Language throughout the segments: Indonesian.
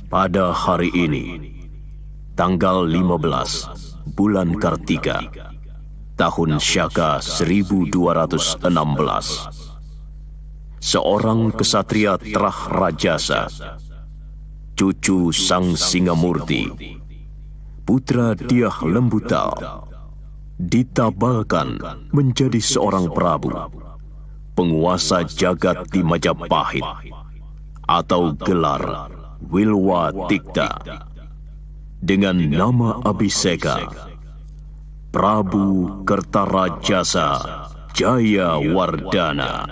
Pada hari ini, tanggal 15 bulan Kartika, tahun Syaka 1216, seorang kesatria Trah Rajasa, cucu Sang Singamurti, putra Dyah Lembutal, ditabalkan menjadi seorang Prabu, penguasa jagat di Majapahit, atau gelar Wilwatikta, dengan nama abiseka Prabu Kertarajasa Jayawardana.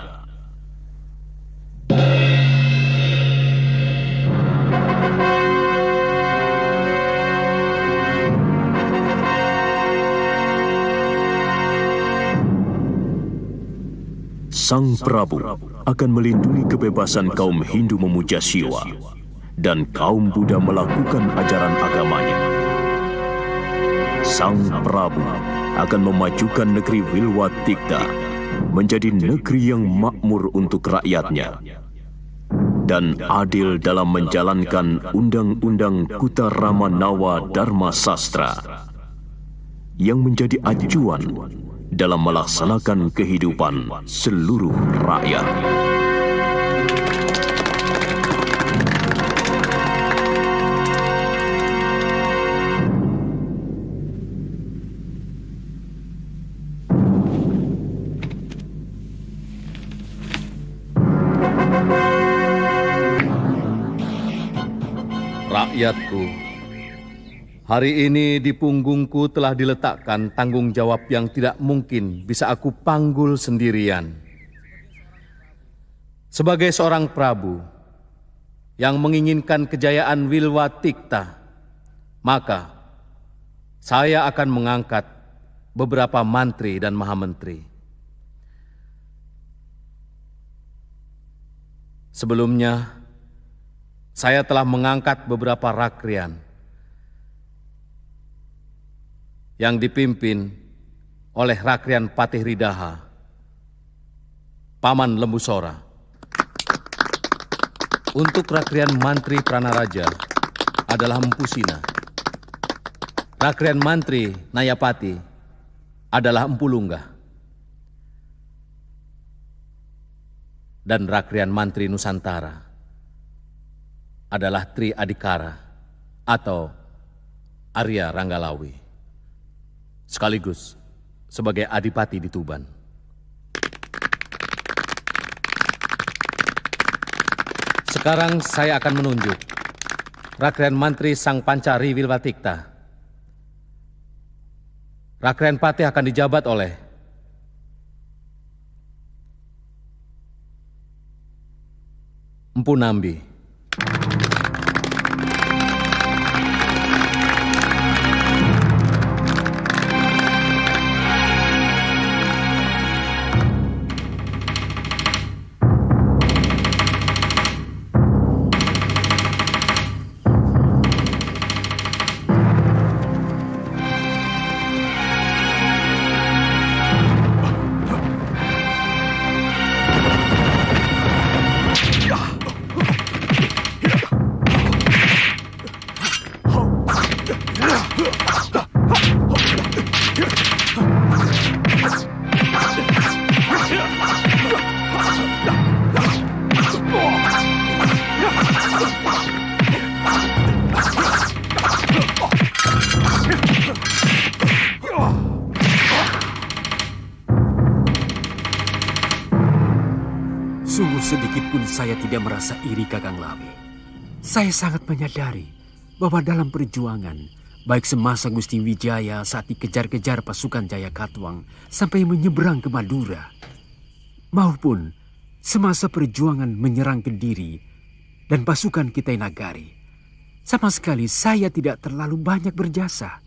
Sang Prabu akan melindungi kebebasan kaum Hindu memuja Siwa dan kaum Buddha melakukan ajaran agamanya. Sang Prabu akan memajukan negeri Wilwatikta menjadi negeri yang makmur untuk rakyatnya dan adil dalam menjalankan undang-undang Kuttaramanawa Dharma Sastra yang menjadi acuan dalam melaksanakan kehidupan seluruh rakyat. Rakyatku, hari ini di punggungku telah diletakkan tanggung jawab yang tidak mungkin bisa aku panggul sendirian. Sebagai seorang Prabu yang menginginkan kejayaan Wilwatikta, maka saya akan mengangkat beberapa mantri dan mahamentri. Sebelumnya, saya telah mengangkat beberapa rakrian yang dipimpin oleh Rakrian Patih Ridaha, Paman Lembusora. Untuk Rakrian Mantri Pranaraja adalah Empu Sina. Rakrian Mantri Nayapati adalah Empu Lunggah. Dan Rakrian Mantri Nusantara adalah Tri Adikara atau Arya Ranggalawi, sekaligus sebagai adipati di Tuban. Sekarang saya akan menunjuk Rakrian Mantri Sang Pancari Wilwatikta. Rakrian Patih akan dijabat oleh Empu Nambi. Sungguh sedikit pun saya tidak merasa iri, Kakang Lawe. Saya sangat menyadari bahwa dalam perjuangan, baik semasa Gusti Wijaya saat dikejar-kejar pasukan Jayakatwang sampai menyeberang ke Madura, maupun semasa perjuangan menyerang Kediri dan pasukan Kitai Nagari, sama sekali saya tidak terlalu banyak berjasa.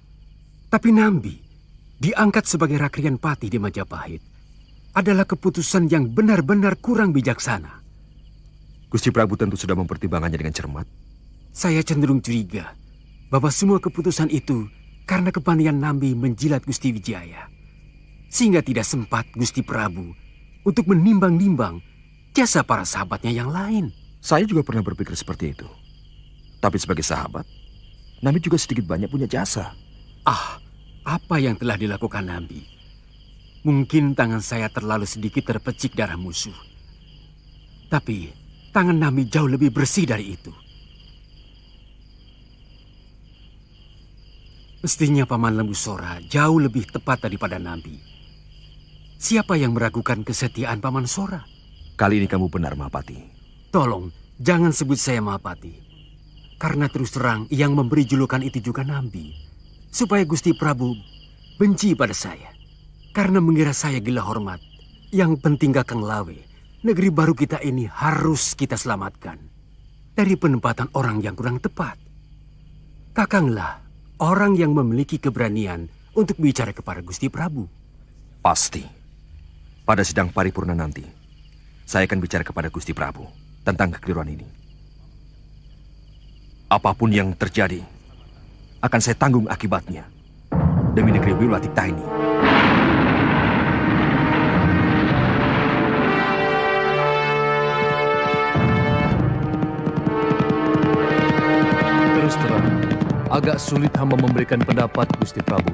Tapi Nambi diangkat sebagai Rakrian Patih di Majapahit adalah keputusan yang benar-benar kurang bijaksana. Gusti Prabu tentu sudah mempertimbangkannya dengan cermat. Saya cenderung curiga bahwa semua keputusan itu karena kepandaian Nambi menjilat Gusti Wijaya, sehingga tidak sempat Gusti Prabu untuk menimbang-nimbang jasa para sahabatnya yang lain. Saya juga pernah berpikir seperti itu. Tapi sebagai sahabat, Nambi juga sedikit banyak punya jasa. Apa yang telah dilakukan Nambi? Mungkin tangan saya terlalu sedikit terpecik darah musuh. Tapi tangan Nambi jauh lebih bersih dari itu. Mestinya Paman Lembu Sora jauh lebih tepat daripada Nambi. Siapa yang meragukan kesetiaan Paman Sora? Kali ini kamu benar, Mahapati. Tolong, jangan sebut saya Mahapati. Karena terus terang yang memberi julukan itu juga Nambi. Supaya Gusti Prabu benci pada saya. Karena mengira saya gila hormat. Yang penting Kakang Lawe, negeri baru kita ini harus kita selamatkan. Dari penempatan orang yang kurang tepat. Kakanglah orang yang memiliki keberanian untuk bicara kepada Gusti Prabu. Pasti. Pada sidang paripurna nanti, saya akan bicara kepada Gusti Prabu tentang kekeliruan ini. Apapun yang terjadi, akan saya tanggung akibatnya demi negeri Wilwatikta ini. Terus terang, agak sulit hamba memberikan pendapat, Gusti Prabu.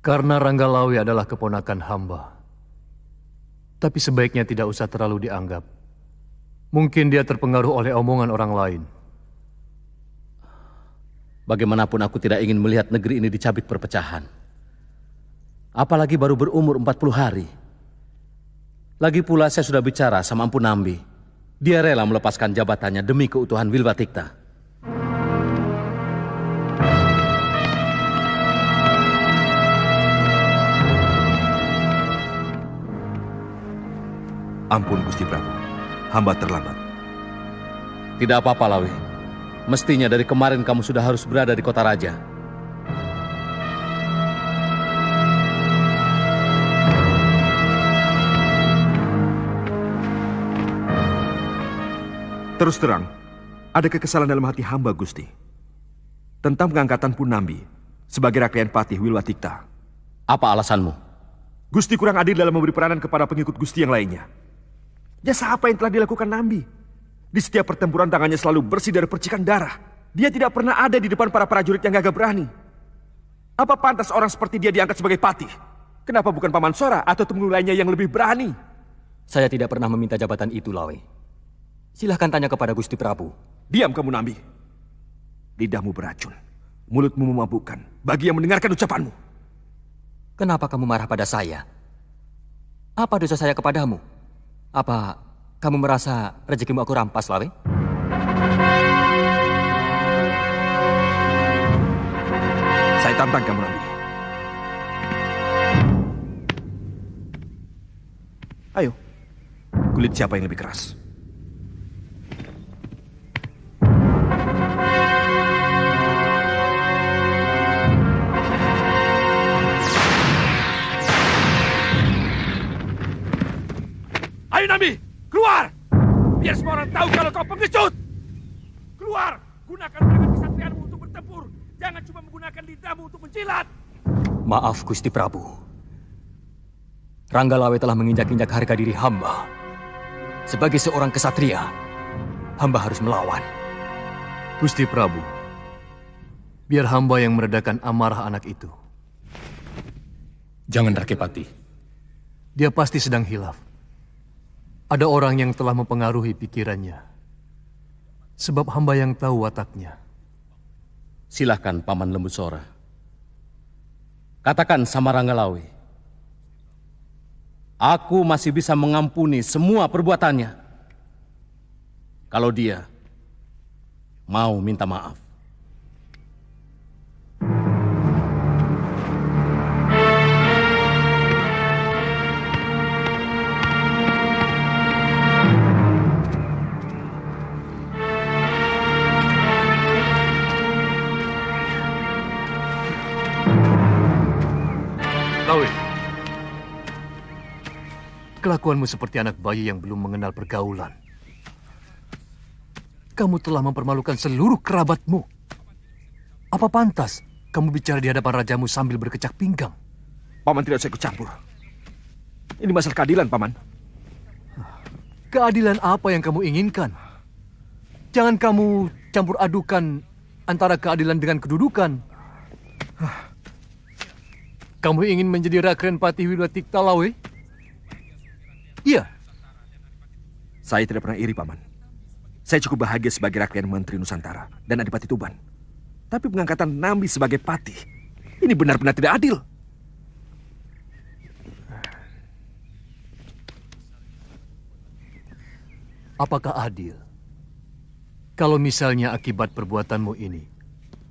Karena Ranggalawe adalah keponakan hamba. Tapi sebaiknya tidak usah terlalu dianggap. Mungkin dia terpengaruh oleh omongan orang lain. Bagaimanapun aku tidak ingin melihat negeri ini dicabik perpecahan. Apalagi baru berumur 40 hari. Lagi pula saya sudah bicara sama Empu Nambi. Dia rela melepaskan jabatannya demi keutuhan Wilwatikta. Ampun Gusti Prabu, hamba terlambat. Tidak apa-apa, Lawe. Mestinya dari kemarin kamu sudah harus berada di kota raja. Terus terang, ada kekesalan dalam hati hamba, Gusti. Tentang pengangkatan Empu Nambi sebagai Rakyayan Patih Wilwatikta. Apa alasanmu? Gusti kurang adil dalam memberi peranan kepada pengikut Gusti yang lainnya. Jasa apa yang telah dilakukan Nambi? Di setiap pertempuran tangannya selalu bersih dari percikan darah. Dia tidak pernah ada di depan para prajurit yang gagah berani. Apa pantas orang seperti dia diangkat sebagai patih? Kenapa bukan Paman Sora atau teman lainnya yang lebih berani? Saya tidak pernah meminta jabatan itu, Lawe. Silahkan tanya kepada Gusti Prabu. Diam kamu, Nambi. Lidahmu beracun, mulutmu memabukkan bagi yang mendengarkan ucapanmu. Kenapa kamu marah pada saya? Apa dosa saya kepadamu? Apa kamu merasa rezekimu aku rampas, Lawe? Saya tantang kamu, Nambi. Ayo, kulit siapa yang lebih keras? Ayo Nambi, keluar! Biar semua orang tahu kalau kau pengecut! Keluar! Gunakan tangan kesatrianmu untuk bertempur. Jangan cuma menggunakan lidahmu untuk menjilat. Maaf, Gusti Prabu. Ranggalawe telah menginjak-injak harga diri hamba. Sebagai seorang kesatria, hamba harus melawan. Gusti Prabu, biar hamba yang meredakan amarah anak itu. Jangan, Rakepati. Dia pasti sedang hilaf. Ada orang yang telah mempengaruhi pikirannya. Sebab hamba yang tahu wataknya. Silahkan Paman Lembu Sora. Katakan sama Ranggalawe. Aku masih bisa mengampuni semua perbuatannya. Kalau dia mau minta maaf. Lawe, kelakuanmu seperti anak bayi yang belum mengenal pergaulan. Kamu telah mempermalukan seluruh kerabatmu. Apa pantas kamu bicara di hadapan rajamu sambil berkecak pinggang? Paman tidak usah ikut campur. Ini masalah keadilan, Paman. Keadilan apa yang kamu inginkan? Jangan kamu campur adukan antara keadilan dengan kedudukan. Kamu ingin menjadi Rakren Patih Wilwatikta Lawe? Iya. Saya tidak pernah iri, Paman. Saya cukup bahagia sebagai Rakren Menteri Nusantara dan Adipati Tuban. Tapi pengangkatan Nambi sebagai patih, ini benar-benar tidak adil. Apakah adil? Kalau misalnya akibat perbuatanmu ini,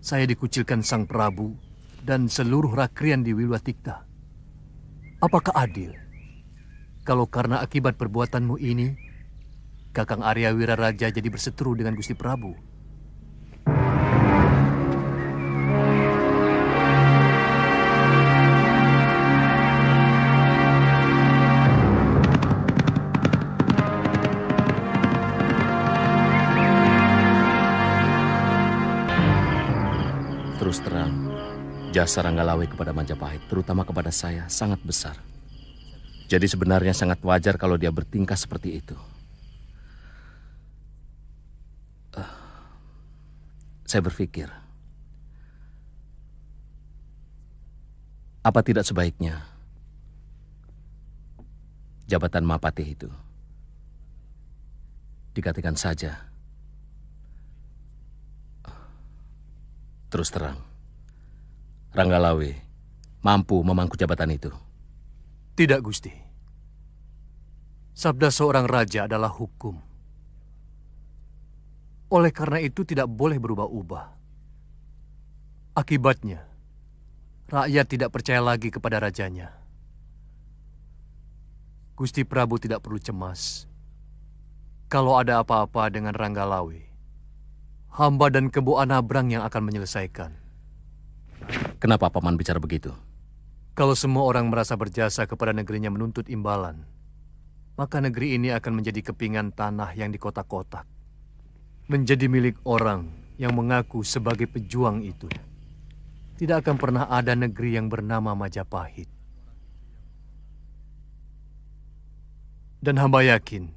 saya dikucilkan Sang Prabu dan seluruh rakrian di Wilwatikta. Apakah adil? Kalau karena akibat perbuatanmu ini, Kakang Arya Wiraraja jadi berseteru dengan Gusti Prabu. Terus terang, jasa Ranggalawe kepada Majapahit, terutama kepada saya, sangat besar. Jadi sebenarnya sangat wajar kalau dia bertingkah seperti itu. Saya berpikir, apa tidak sebaiknya jabatan Mapatih itu digantikan saja. Terus terang, Ranggalawe mampu memangku jabatan itu. Tidak, Gusti. Sabda seorang raja adalah hukum. Oleh karena itu tidak boleh berubah-ubah. Akibatnya, rakyat tidak percaya lagi kepada rajanya. Gusti Prabu tidak perlu cemas. Kalau ada apa-apa dengan Ranggalawe, hamba dan Kebo Anabrang yang akan menyelesaikan. Kenapa Paman bicara begitu? Kalau semua orang merasa berjasa kepada negerinya menuntut imbalan, maka negeri ini akan menjadi kepingan tanah yang dikotak-kotak. Menjadi milik orang yang mengaku sebagai pejuang itu. Tidak akan pernah ada negeri yang bernama Majapahit. Dan hamba yakin,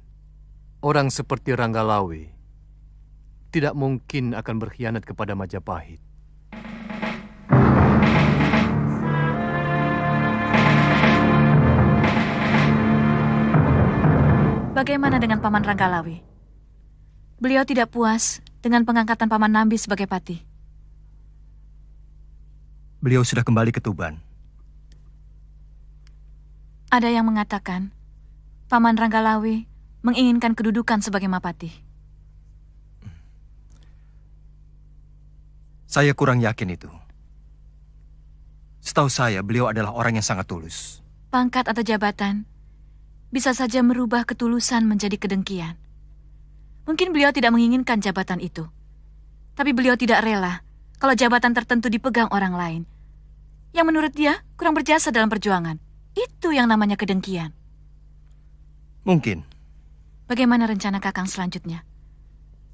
orang seperti Ranggalawe tidak mungkin akan berkhianat kepada Majapahit. Bagaimana dengan Paman Ranggalawe? Beliau tidak puas dengan pengangkatan Paman Nambi sebagai patih. Beliau sudah kembali ke Tuban. Ada yang mengatakan Paman Ranggalawe menginginkan kedudukan sebagai Mapatih. Saya kurang yakin itu. Setahu saya, beliau adalah orang yang sangat tulus. Pangkat atau jabatan bisa saja merubah ketulusan menjadi kedengkian. Mungkin beliau tidak menginginkan jabatan itu. Tapi beliau tidak rela kalau jabatan tertentu dipegang orang lain yang menurut dia kurang berjasa dalam perjuangan. Itu yang namanya kedengkian. Mungkin. Bagaimana rencana Kakang selanjutnya?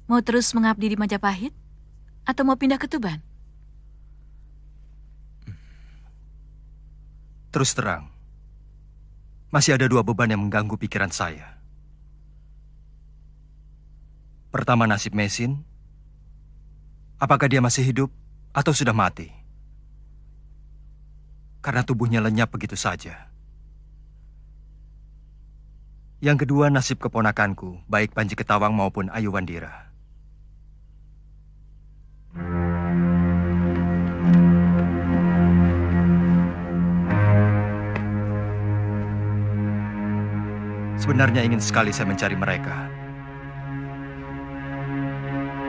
Mau terus mengabdi di Majapahit? Atau mau pindah ke Tuban? Terus terang, masih ada dua beban yang mengganggu pikiran saya. Pertama, nasib Mesin. Apakah dia masih hidup atau sudah mati? Karena tubuhnya lenyap begitu saja. Yang kedua, nasib keponakanku, baik Panji Ketawang maupun Ayu Wandira. Sebenarnya ingin sekali saya mencari mereka.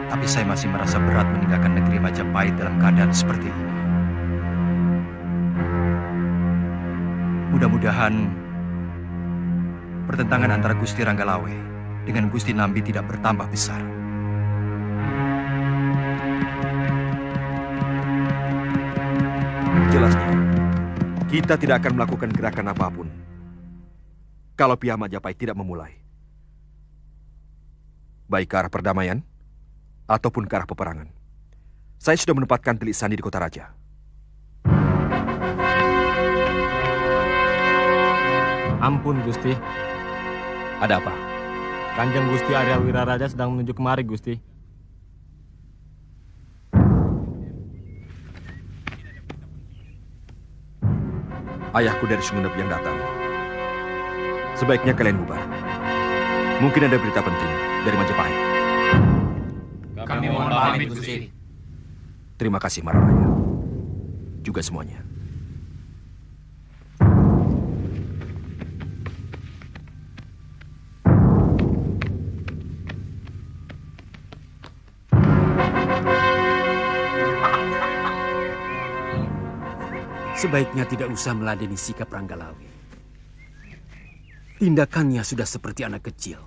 Tapi saya masih merasa berat meninggalkan negeri Majapahit dalam keadaan seperti ini. Mudah-mudahan pertentangan antara Gusti Ranggalawe dengan Gusti Nambi tidak bertambah besar. Jelasnya, kita tidak akan melakukan gerakan apapun kalau pihak Majapahit tidak memulai. Baik ke arah perdamaian ataupun ke arah peperangan. Saya sudah menempatkan Telik Sandi di Kota Raja. Ampun, Gusti. Ada apa? Kanjeng Gusti Arya Wiraraja sedang menuju kemari, Gusti. ayahku dari Sungunep yang datang. Sebaiknya kalian bubar. Mungkin ada berita penting dari Majapahit. Kami mohon pamit, Gusti. Terima kasih, Mararaya. Juga semuanya. Sebaiknya tidak usah meladeni sikap Ranggalawe. Tindakannya sudah seperti anak kecil.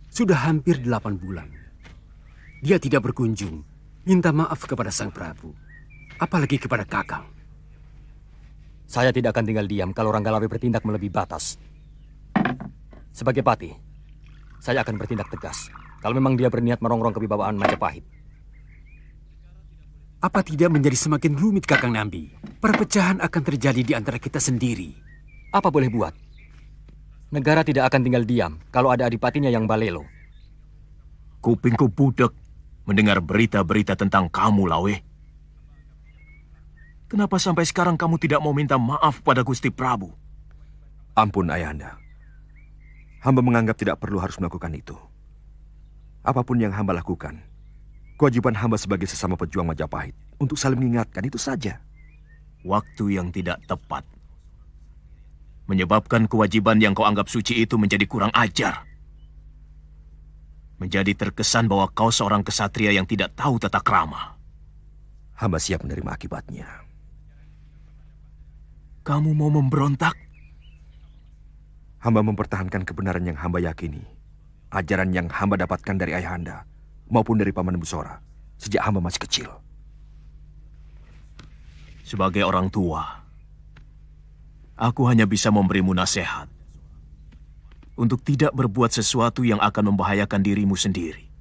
Sudah hampir 8 bulan. Dia tidak berkunjung, minta maaf kepada Sang Prabu. Apalagi kepada Kakang. Saya tidak akan tinggal diam kalau Ranggalawe bertindak melebihi batas. Sebagai pati, saya akan bertindak tegas kalau memang dia berniat merongrong kewibawaan Majapahit. Apa tidak menjadi semakin rumit, Kakang Nambi? Perpecahan akan terjadi di antara kita sendiri. Apa boleh buat? Negara tidak akan tinggal diam kalau ada adipatinya yang balelo. Kupingku budek mendengar berita-berita tentang kamu, Lawe. Kenapa sampai sekarang kamu tidak mau minta maaf pada Gusti Prabu? Ampun, Ayahanda. Hamba menganggap tidak perlu harus melakukan itu. Apapun yang hamba lakukan, kewajiban hamba sebagai sesama pejuang Majapahit untuk saling mengingatkan, itu saja. Waktu yang tidak tepat menyebabkan kewajiban yang kau anggap suci itu menjadi kurang ajar. Menjadi terkesan bahwa kau seorang kesatria yang tidak tahu tata krama. Hamba siap menerima akibatnya. Kamu mau memberontak? Hamba mempertahankan kebenaran yang hamba yakini. Ajaran yang hamba dapatkan dari Ayahanda maupun dari Paman Busora sejak hamba masih kecil. Sebagai orang tua, aku hanya bisa memberimu nasihat untuk tidak berbuat sesuatu yang akan membahayakan dirimu sendiri.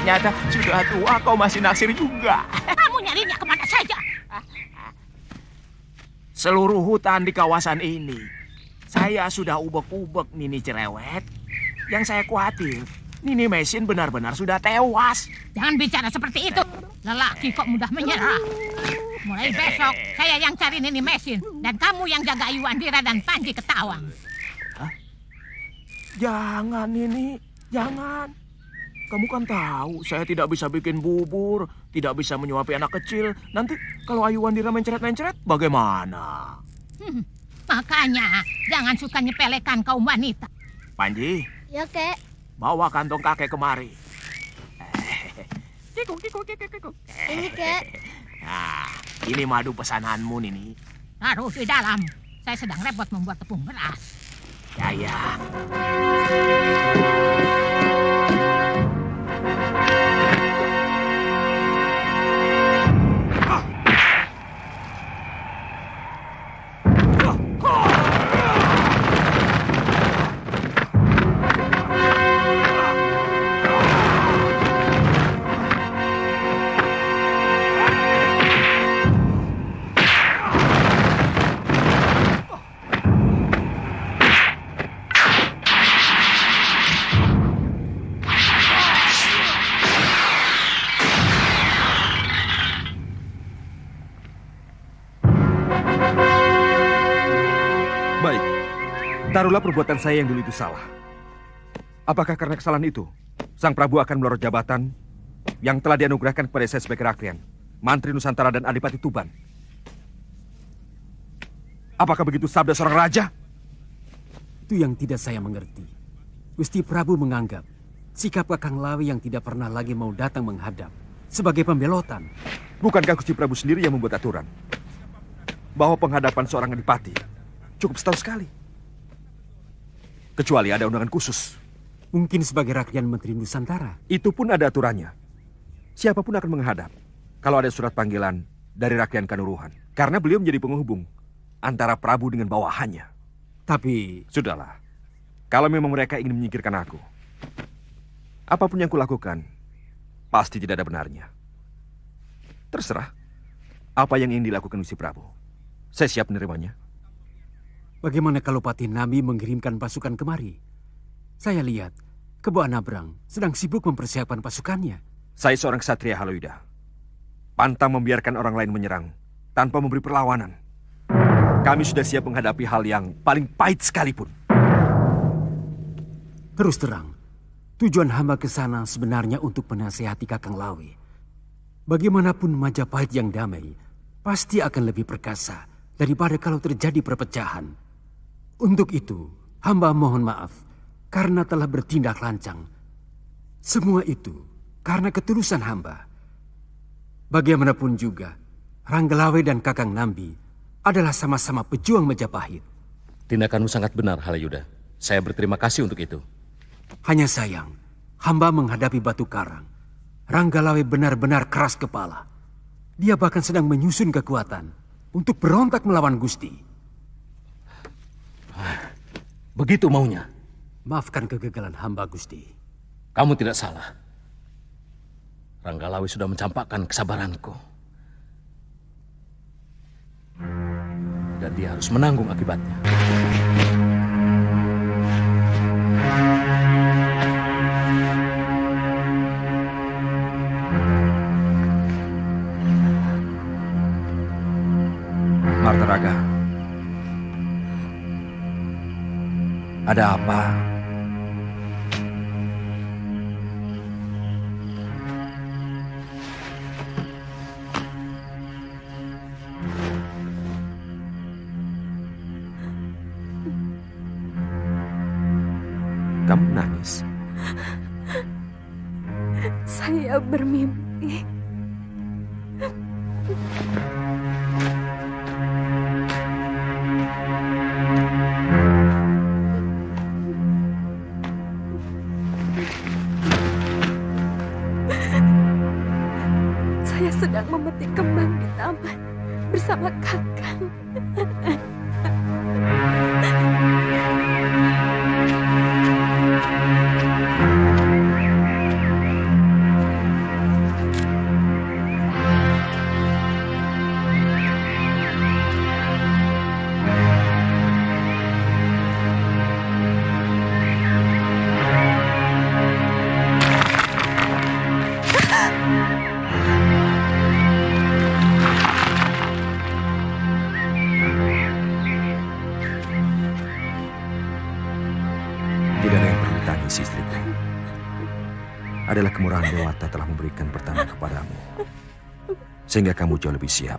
Ternyata sudah tua kau masih naksir juga. Kamu nyarinya kemana saja? Seluruh hutan di kawasan ini saya sudah ubek-ubek Nini Cerewet. Yang saya khawatir, Nini Mesin benar-benar sudah tewas. Jangan bicara seperti itu. Lelaki kok mudah menyerah. Mulai besok saya yang cari Nini Mesin dan kamu yang jaga Ayu Andira dan Panji Ketawang. Hah? Jangan Nini, jangan. Kamu kan tahu, saya tidak bisa bikin bubur, tidak bisa menyuapi anak kecil. Nanti kalau Ayu Andira mencret-mencret, bagaimana? Makanya, jangan suka nyepelekan kaum wanita. Panji. Ya, Kek. Bawa kantong kakek kemari. Ini, Kek. Nah, ini madu pesananmu, Nini. Taruh di dalam. Saya sedang repot membuat tepung beras. Ya. Taruhlah perbuatan saya yang dulu itu salah. Apakah karena kesalahan itu, Sang Prabu akan melorot jabatan yang telah dianugerahkan kepada saya sebagai Rakrian, Mantri Nusantara dan Adipati Tuban? Apakah begitu sabda seorang raja? Itu yang tidak saya mengerti. Gusti Prabu menganggap sikap Kakang Lawi yang tidak pernah lagi mau datang menghadap sebagai pembelotan. Bukankah Gusti Prabu sendiri yang membuat aturan bahwa penghadapan seorang adipati cukup setahun sekali? Kecuali ada undangan khusus. Mungkin sebagai Rakrian Menteri Nusantara. Itu pun ada aturannya. Siapapun akan menghadap kalau ada surat panggilan dari Rakrian Kanuruhan. Karena beliau menjadi penghubung antara Prabu dengan bawahannya. Tapi... Sudahlah. Kalau memang mereka ingin menyingkirkan aku, apapun yang kulakukan, pasti tidak ada benarnya. Terserah. Apa yang ingin dilakukan Gusti Prabu, saya siap menerimanya. Bagaimana kalau Patih Nami mengirimkan pasukan kemari? Saya lihat, Kebo Anabrang sedang sibuk mempersiapkan pasukannya. Saya seorang ksatria Haluyuda. Pantang membiarkan orang lain menyerang tanpa memberi perlawanan. Kami sudah siap menghadapi hal yang paling pahit sekalipun. Terus terang, tujuan hamba ke sana sebenarnya untuk menasihati Kakang Lawi. Bagaimanapun Majapahit yang damai pasti akan lebih perkasa daripada kalau terjadi perpecahan. Untuk itu, hamba mohon maaf karena telah bertindak lancang. Semua itu karena ketulusan hamba. Bagaimanapun juga, Ranggalawe dan Kakang Nambi adalah sama-sama pejuang Majapahit. Tindakanmu sangat benar, Halayuda. Saya berterima kasih untuk itu. Hanya sayang, hamba menghadapi Batu Karang. Ranggalawe benar-benar keras kepala. Dia bahkan sedang menyusun kekuatan untuk berontak melawan Gusti. Begitu maunya. Maafkan kegagalan hamba, Gusti. Kamu tidak salah. Ranggalawe sudah mencampakkan kesabaranku. Dan dia harus menanggung akibatnya. Martaraga, ada apa? Kamu nangis? Saya bermimpi. Saya sedang memetik kembang di taman bersama Kakang. Istriku, adalah kemurahan Dewata telah memberikan pertanda kepadamu, sehingga kamu jauh lebih siap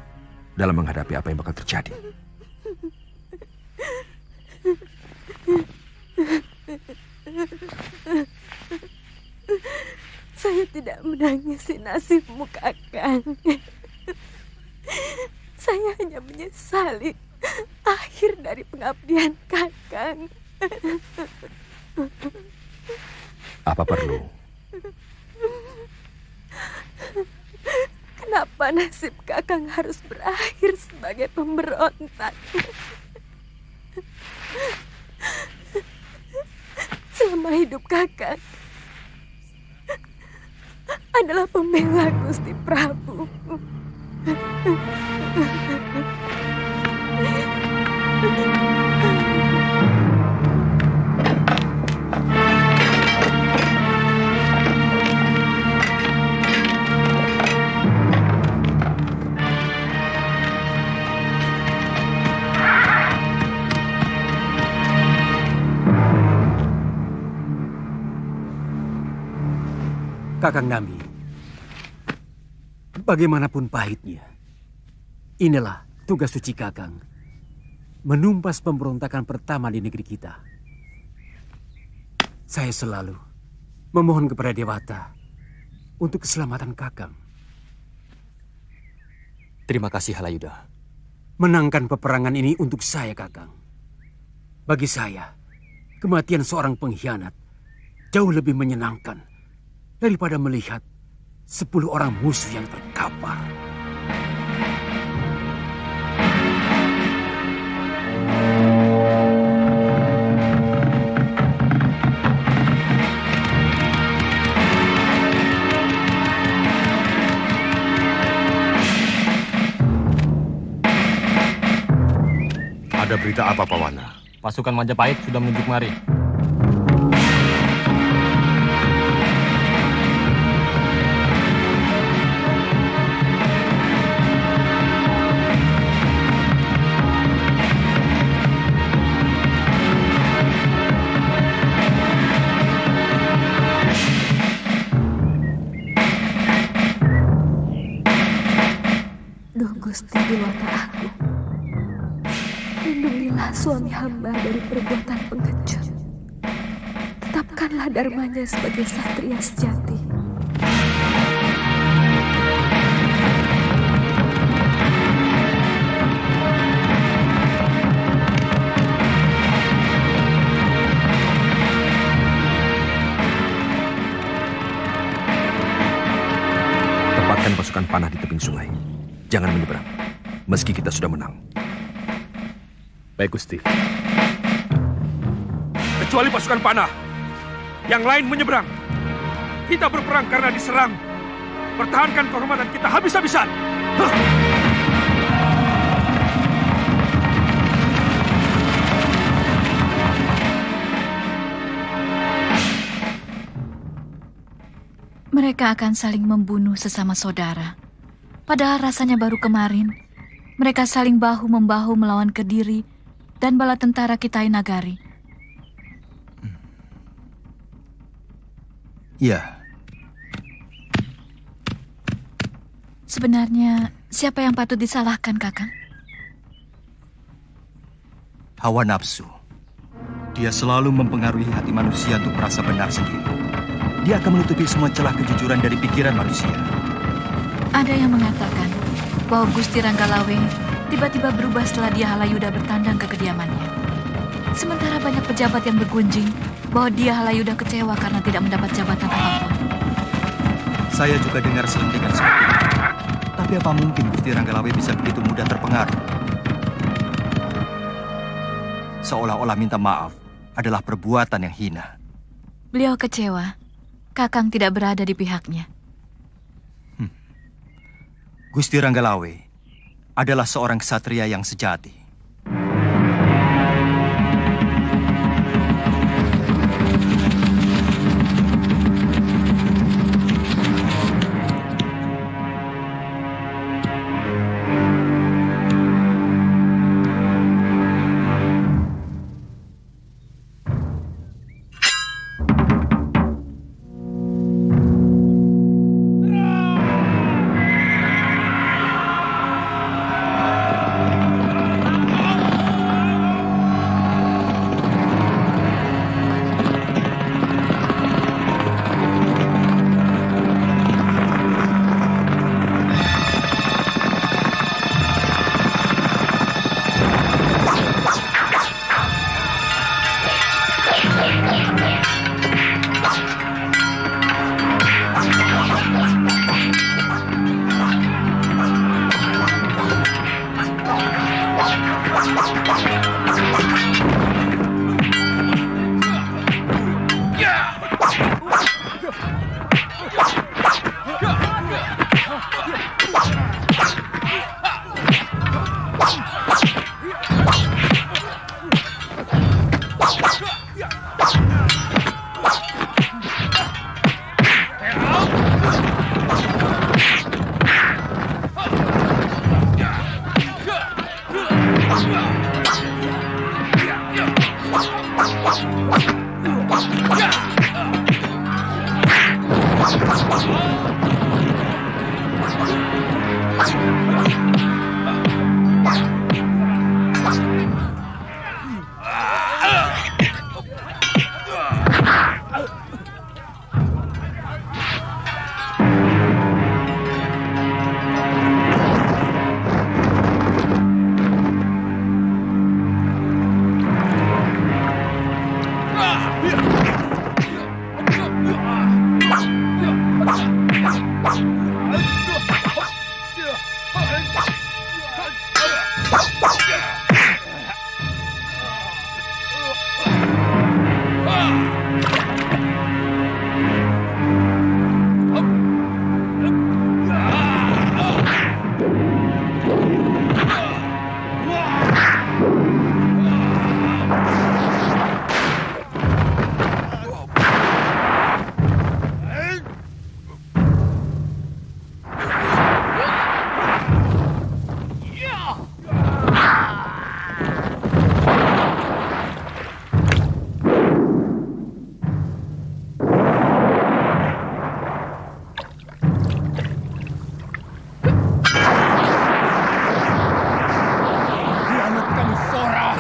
dalam menghadapi apa yang bakal terjadi. Saya tidak menangisi nasibmu, Kakang. Saya hanya menyesali akhir dari pengabdian Kakang. Apa perlu? Kenapa nasib Kakang harus berakhir sebagai pemberontak? Selama hidup Kakang adalah pembela Gusti Prabu. Kakang Nambi, bagaimanapun pahitnya, inilah tugas suci Kakang, menumpas pemberontakan pertama di negeri kita. Saya selalu memohon kepada Dewata untuk keselamatan Kakang. Terima kasih, Halayuda. Menangkan peperangan ini untuk saya, Kakang. Bagi saya, kematian seorang pengkhianat jauh lebih menyenangkan daripada melihat 10 orang musuh yang terkapar. Ada berita apa, Pawana? Pasukan Majapahit sudah menuju kemari. Duh Gusti Dewata Agung, lindungilah suami hamba dari perbuatan pengecut. Tetapkanlah dharmanya sebagai satria sejati. Tempatkan pasukan panah di tebing sungai. Jangan menyeberang, meski kita sudah menang. Baik, Gusti. Kecuali pasukan panah. Yang lain menyeberang. Kita berperang karena diserang. Pertahankan kehormatan kita habis-habisan. Mereka akan saling membunuh sesama saudara. Padahal rasanya baru kemarin, mereka saling bahu-membahu melawan Kediri dan bala tentara Kitai Nagari. Ya. Sebenarnya, siapa yang patut disalahkan, Kakang? Hawa nafsu. Dia selalu mempengaruhi hati manusia untuk merasa benar sendiri. Dia akan menutupi semua celah kejujuran dari pikiran manusia. Ada yang mengatakan bahwa Gusti Ranggalawe tiba-tiba berubah setelah dia Halayuda bertandang ke kediamannya. Sementara banyak pejabat yang bergunjing bahwa dia Halayuda kecewa karena tidak mendapat jabatan apapun. Saya juga dengar selentingan seperti itu. Tapi apa mungkin Gusti Ranggalawe bisa begitu mudah terpengaruh? Seolah-olah minta maaf adalah perbuatan yang hina. Beliau kecewa. Kakang tidak berada di pihaknya. Gusti Ranggalawe adalah seorang ksatria yang sejati.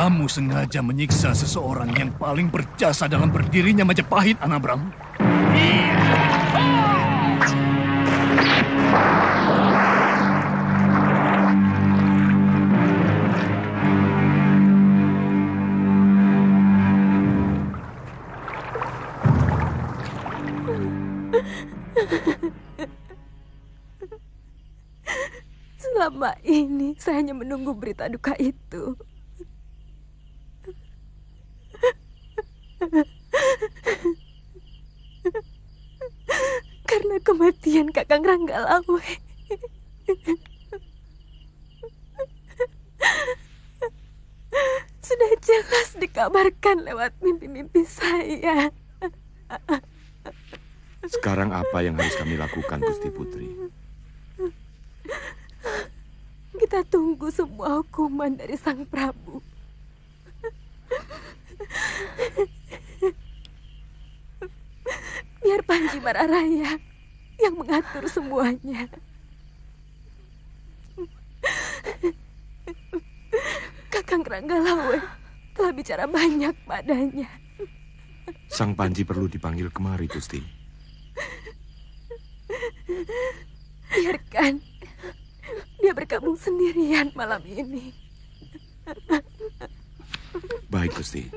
Kamu sengaja menyiksa seseorang yang paling berjasa dalam berdirinya Majapahit, Anabram. Selama ini saya hanya menunggu berita duka itu. Karena kematian Kakang Ranggalawe. Sudah jelas dikabarkan lewat mimpi-mimpi saya. Sekarang apa yang harus kami lakukan, Gusti Putri? Kita tunggu semua hukuman dari Sang Prabu. Biar Panji Mararaya yang mengatur semuanya. Kakang Ranggalawe telah bicara banyak padanya. Sang Panji perlu dipanggil kemari, Gusti. Biarkan dia bergabung sendirian malam ini. Baik, Gusti.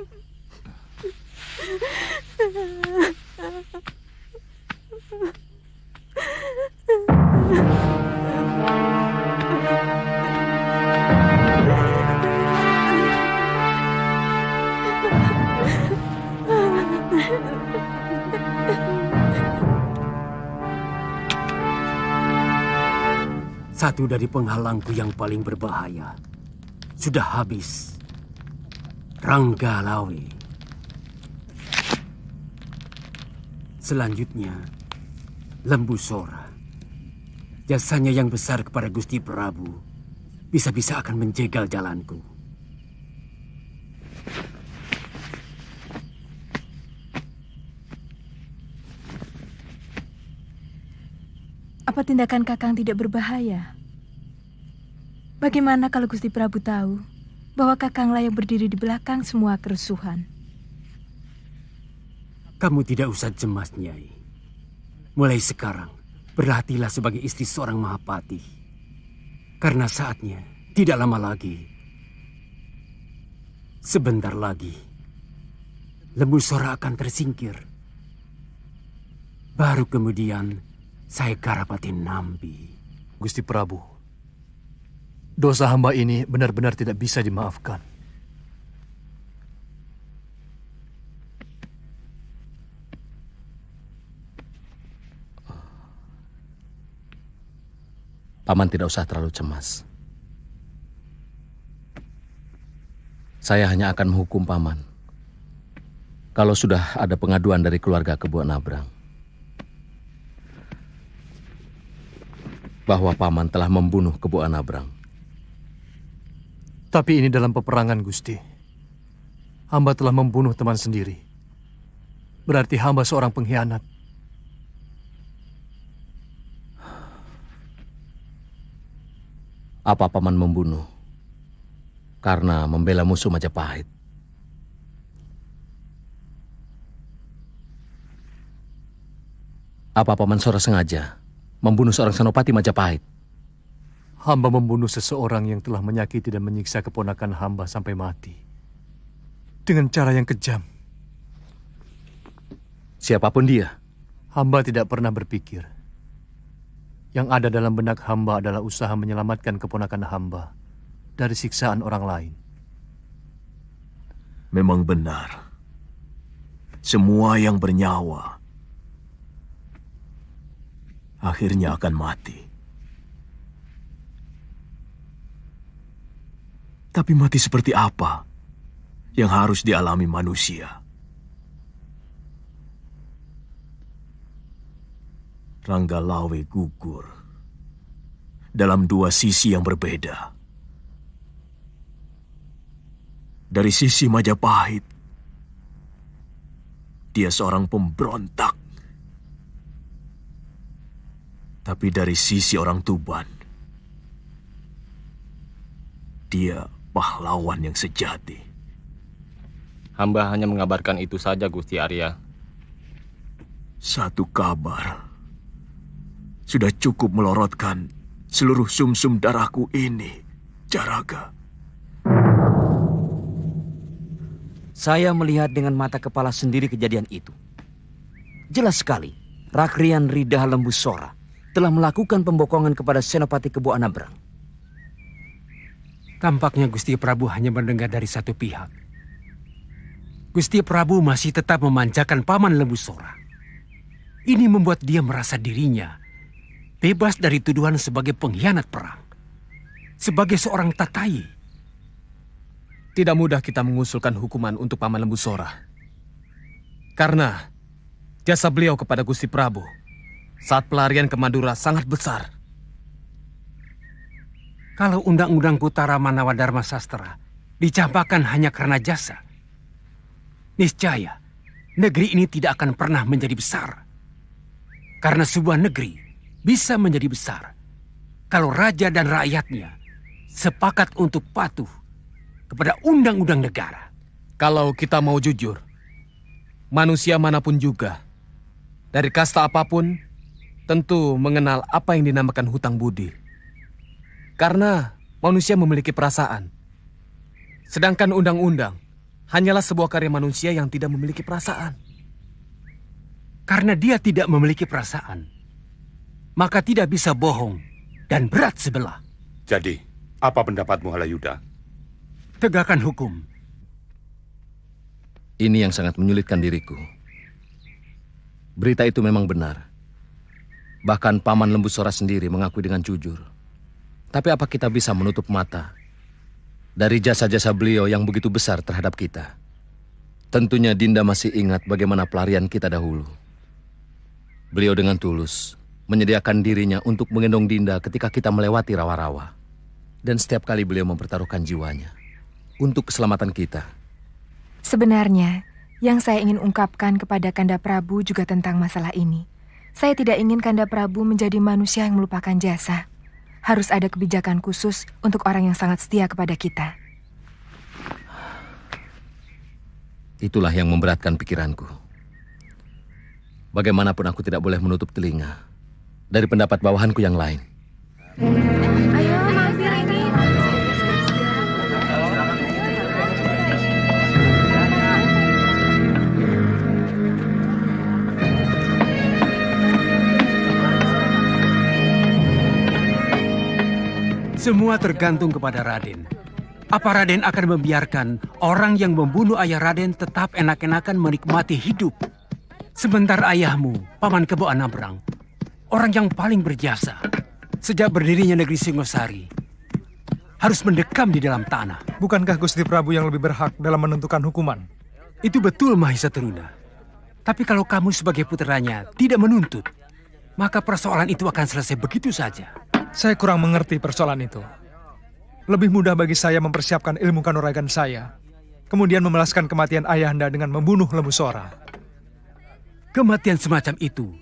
Satu dari penghalangku yang paling berbahaya sudah habis. Ranggalawe. Selanjutnya, Lembu Sora. Jasanya yang besar kepada Gusti Prabu bisa-bisa akan menjegal jalanku. Apa tindakan Kakang tidak berbahaya? Bagaimana kalau Gusti Prabu tahu bahwa Kakang layak berdiri di belakang semua kerusuhan? Kamu tidak usah cemas, Nyai. Mulai sekarang, berlatihlah sebagai istri seorang Mahapati. Karena saatnya tidak lama lagi. Sebentar lagi, Lembu Sora akan tersingkir. Baru kemudian, saya Garapati Nambi. Gusti Prabu, dosa hamba ini benar-benar tidak bisa dimaafkan. Paman tidak usah terlalu cemas. Saya hanya akan menghukum Paman kalau sudah ada pengaduan dari keluarga Kebo Nabrang bahwa Paman telah membunuh Kebo Nabrang. Tapi ini dalam peperangan, Gusti. Hamba telah membunuh teman sendiri. Berarti hamba seorang pengkhianat. Apa Paman membunuh karena membela musuh Majapahit? Apa Paman Sora sengaja membunuh seorang senopati Majapahit? Hamba membunuh seseorang yang telah menyakiti dan menyiksa keponakan hamba sampai mati. Dengan cara yang kejam. Siapapun dia? Hamba tidak pernah berpikir. Yang ada dalam benak hamba adalah usaha menyelamatkan keponakan hamba dari siksaan orang lain. Memang benar. Semua yang bernyawa akhirnya akan mati. Tapi mati seperti apa yang harus dialami manusia? Ranggalawe gugur dalam dua sisi yang berbeda. Dari sisi Majapahit, dia seorang pemberontak. Tapi dari sisi orang Tuban, dia pahlawan yang sejati. Hamba hanya mengabarkan itu saja, Gusti Arya. Satu kabar sudah cukup melorotkan seluruh sumsum darahku ini, Jaraga. Saya melihat dengan mata kepala sendiri kejadian itu. Jelas sekali, Rakrian Ridah Lembusora telah melakukan pembokongan kepada Senopati Kebo Anabrang. Tampaknya Gusti Prabu hanya mendengar dari satu pihak. Gusti Prabu masih tetap memanjakan Paman Lembusora. Ini membuat dia merasa dirinya bebas dari tuduhan sebagai pengkhianat perang. Sebagai seorang Tatayi. Tidak mudah kita mengusulkan hukuman untuk Paman Lembusora. Karena jasa beliau kepada Gusti Prabu saat pelarian ke Madura sangat besar. Kalau Undang-Undang Putara Manawa Dharma Sastra dicampakkan hanya karena jasa, niscaya negeri ini tidak akan pernah menjadi besar. Karena sebuah negeri bisa menjadi besar kalau raja dan rakyatnya sepakat untuk patuh kepada undang-undang negara. Kalau kita mau jujur, manusia manapun juga, dari kasta apapun, tentu mengenal apa yang dinamakan hutang budi. Karena manusia memiliki perasaan. Sedangkan undang-undang hanyalah sebuah karya manusia yang tidak memiliki perasaan. Karena dia tidak memiliki perasaan, maka tidak bisa bohong dan berat sebelah. Jadi, apa pendapatmu, Halayuda? Tegakkan hukum. Ini yang sangat menyulitkan diriku. Berita itu memang benar. Bahkan Paman Lembusora sendiri mengakui dengan jujur. Tapi apa kita bisa menutup mata dari jasa-jasa beliau yang begitu besar terhadap kita? Tentunya Dinda masih ingat bagaimana pelarian kita dahulu. Beliau dengan tulus menyediakan dirinya untuk menggendong Dinda ketika kita melewati rawa-rawa. Dan setiap kali beliau mempertaruhkan jiwanya untuk keselamatan kita. Sebenarnya, yang saya ingin ungkapkan kepada Kanda Prabu juga tentang masalah ini. Saya tidak ingin Kanda Prabu menjadi manusia yang melupakan jasa. Harus ada kebijakan khusus untuk orang yang sangat setia kepada kita. Itulah yang memberatkan pikiranku. Bagaimanapun aku tidak boleh menutup telinga dari pendapat bawahanku yang lain. Ayo, mampir ini. Semua tergantung kepada Raden. Apa Raden akan membiarkan orang yang membunuh ayah Raden tetap enak-enakan menikmati hidup? Sebentar ayahmu, Paman Kebo Anabrang, orang yang paling berjasa sejak berdirinya negeri Singosari, harus mendekam di dalam tanah. Bukankah Gusti Prabu yang lebih berhak dalam menentukan hukuman? Itu betul, Mahisa Teruna. Tapi kalau kamu sebagai putranya tidak menuntut, maka persoalan itu akan selesai begitu saja. Saya kurang mengerti persoalan itu. Lebih mudah bagi saya mempersiapkan ilmu kanuragan saya, kemudian memelaskan kematian ayahanda dengan membunuh Lembusora. Kematian semacam itu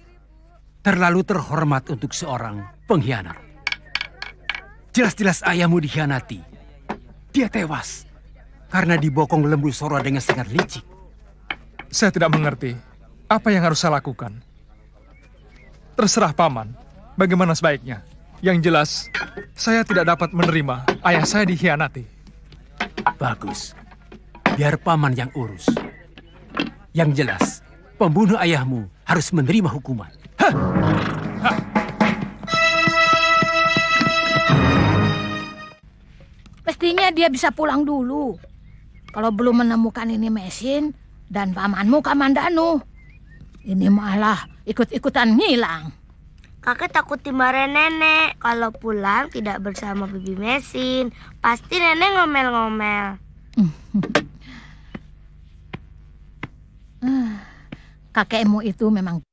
terlalu terhormat untuk seorang pengkhianat. Jelas-jelas ayahmu dikhianati. Dia tewas karena dibokong Lembusora dengan sangat licik. Saya tidak mengerti apa yang harus saya lakukan. Terserah Paman, bagaimana sebaiknya. Yang jelas, saya tidak dapat menerima ayah saya dikhianati. Bagus. Biar Paman yang urus. Yang jelas, pembunuh ayahmu harus menerima hukuman. Hah! Mesti Mestinya dia bisa pulang dulu. Kalau belum menemukan ini mesin dan pamanmu Kamandanu. Ini malah ikut-ikutan ngilang. Kakek takut dimarahin nenek kalau pulang tidak bersama bibi mesin. Pasti nenek ngomel-ngomel. Kakekmu itu memang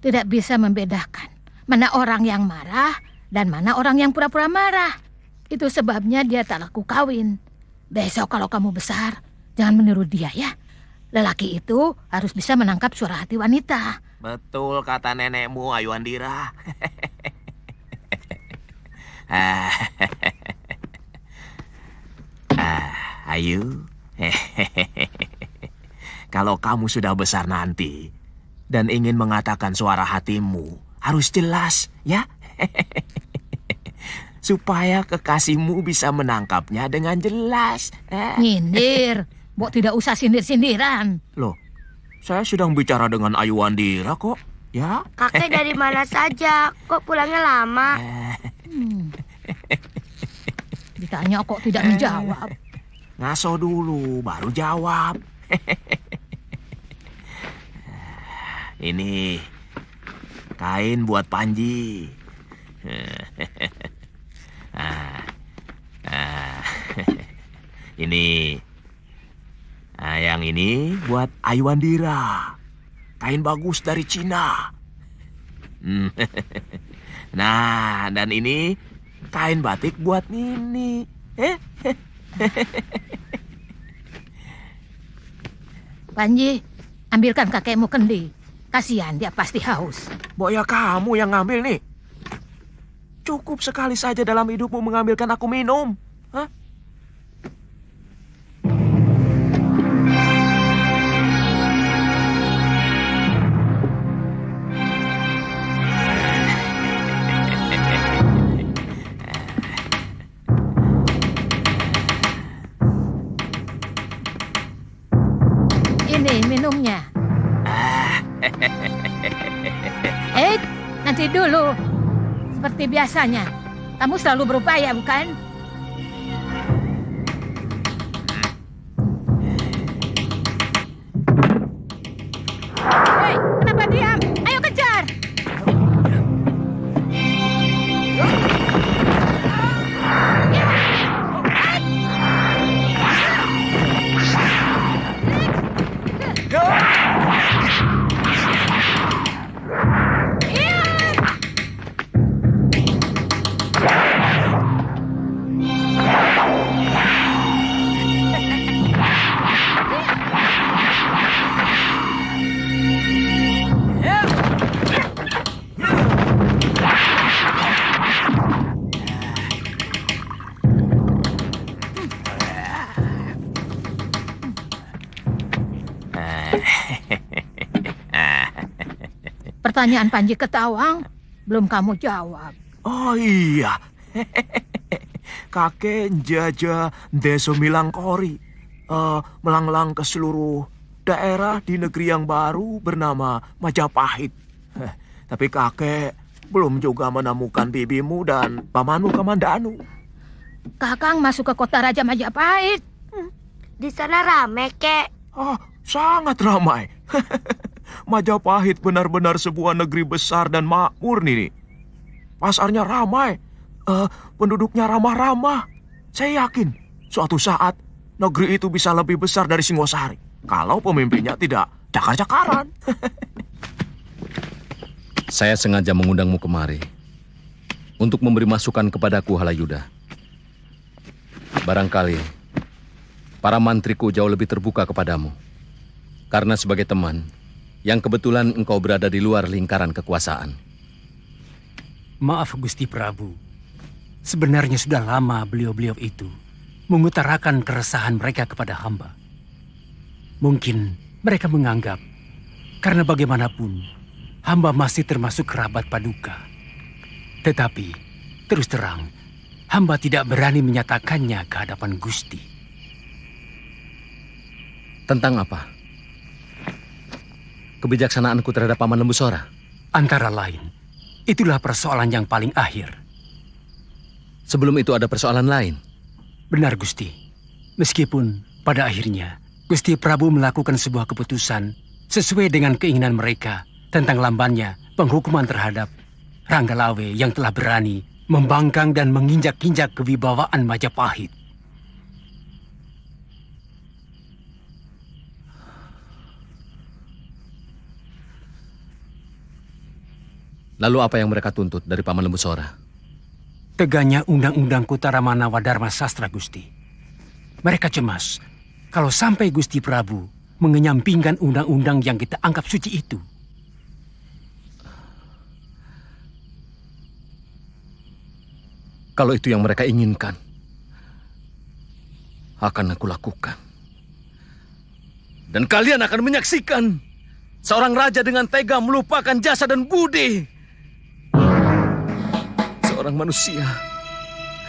tidak bisa membedakan mana orang yang marah dan mana orang yang pura-pura marah. Itu sebabnya dia tak laku kawin. Besok kalau kamu besar, jangan meniru dia ya. Lelaki itu harus bisa menangkap suara hati wanita. Betul kata nenekmu, Ayu Andira. Ayu, kalau kamu sudah besar nanti dan ingin mengatakan suara hatimu, harus jelas, ya. Supaya kekasihmu bisa menangkapnya dengan jelas. Nyindir, Mbok tidak usah sindir-sindiran. Loh, saya sedang bicara dengan Ayu Andira kok, ya. Kakek dari mana saja? Kok pulangnya lama? Ditanya kok tidak menjawab. Ngaso dulu, baru jawab. Ini kain buat Panji. Ini. Yang ini buat Ayu Andira. Kain bagus dari Cina. Nah, dan ini kain batik buat Nini. Panji, ambilkan kakekmu kendi. Kasihan, dia pasti haus. Boya kamu yang ngambil nih. Cukup sekali saja dalam hidupmu mengambilkan aku minum. Hah? Ini minumnya. Nanti dulu. Seperti biasanya. Kamu selalu berupaya, bukan? Hei, kenapa diam? Ayo kejar! Pertanyaan Panji Ketawang belum kamu jawab. Oh iya. Kakek Jaja Deso Milangkori melanglang ke seluruh daerah di negeri yang baru bernama Majapahit. Tapi kakek belum juga menemukan bibimu dan pamanmu Kamandanu. Kakang masuk ke kota Raja Majapahit. Di sana ramai, Kek. Oh, sangat ramai. Majapahit benar-benar sebuah negeri besar dan makmur, Nini. Pasarnya ramai, penduduknya ramah-ramah. Saya yakin suatu saat negeri itu bisa lebih besar dari Singosari kalau pemimpinnya tidak cakar-cakaran. Saya sengaja mengundangmu kemari untuk memberi masukan kepadaku, Halayuda. Barangkali para mantriku jauh lebih terbuka kepadamu. Karena sebagai teman, yang kebetulan engkau berada di luar lingkaran kekuasaan. Maaf Gusti Prabu, sebenarnya sudah lama beliau-beliau itu mengutarakan keresahan mereka kepada hamba. Mungkin mereka menganggap, karena bagaimanapun, hamba masih termasuk kerabat Paduka. Tetapi, terus terang, hamba tidak berani menyatakannya ke hadapan Gusti. Tentang apa? Kebijaksanaanku terhadap Paman Lembusora? Antara lain, itulah persoalan yang paling akhir. Sebelum itu ada persoalan lain? Benar, Gusti. Meskipun pada akhirnya Gusti Prabu melakukan sebuah keputusan sesuai dengan keinginan mereka tentang lambannya penghukuman terhadap Ranggalawe yang telah berani membangkang dan menginjak-injak kewibawaan Majapahit. Lalu apa yang mereka tuntut dari Paman Lembu Sora? Tegaknya Undang-Undang Kutaramanawa Dharma Sastra, Gusti. Mereka cemas kalau sampai Gusti Prabu mengenyampingkan undang-undang yang kita anggap suci itu. Kalau itu yang mereka inginkan, akan aku lakukan. Dan kalian akan menyaksikan seorang raja dengan tega melupakan jasa dan budi seorang manusia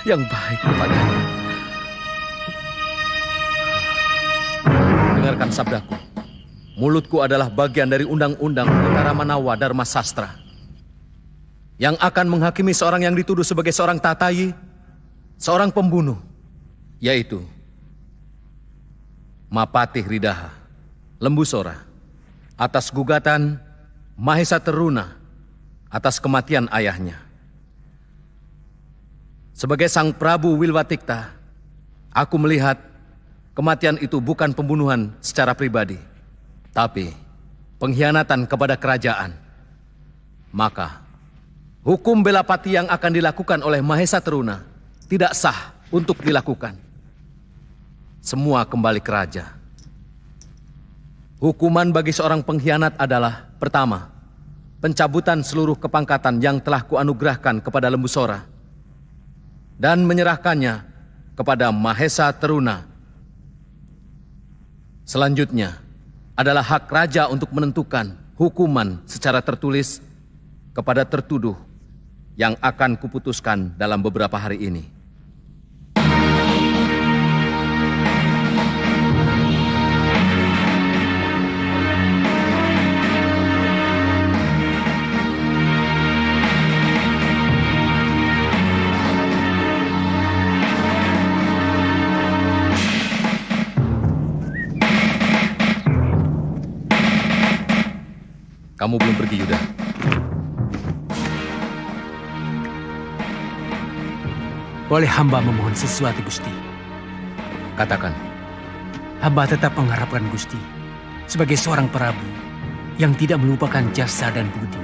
yang baik kepadanya. Dengarkan sabdaku. Mulutku adalah bagian dari Undang-Undang Kutaramanawa Dharma Sastra yang akan menghakimi seorang yang dituduh sebagai seorang tatayi, seorang pembunuh, yaitu Mapatih Ridaha Lembu Sora atas gugatan Mahesa Teruna atas kematian ayahnya. Sebagai sang Prabu Wilwatikta, aku melihat kematian itu bukan pembunuhan secara pribadi, tapi pengkhianatan kepada kerajaan. Maka hukum bela pati yang akan dilakukan oleh Mahesa Teruna tidak sah untuk dilakukan. Semua kembali ke raja. Hukuman bagi seorang pengkhianat adalah: pertama, pencabutan seluruh kepangkatan yang telah kuanugerahkan kepada Lembu Sora dan menyerahkannya kepada Mahesa Teruna. Selanjutnya adalah hak raja untuk menentukan hukuman secara tertulis kepada tertuduh yang akan kuputuskan dalam beberapa hari ini. Kamu belum pergi, Yuda. Boleh hamba memohon sesuatu, Gusti? Katakan. Hamba tetap mengharapkan Gusti sebagai seorang Prabu yang tidak melupakan jasa dan budi.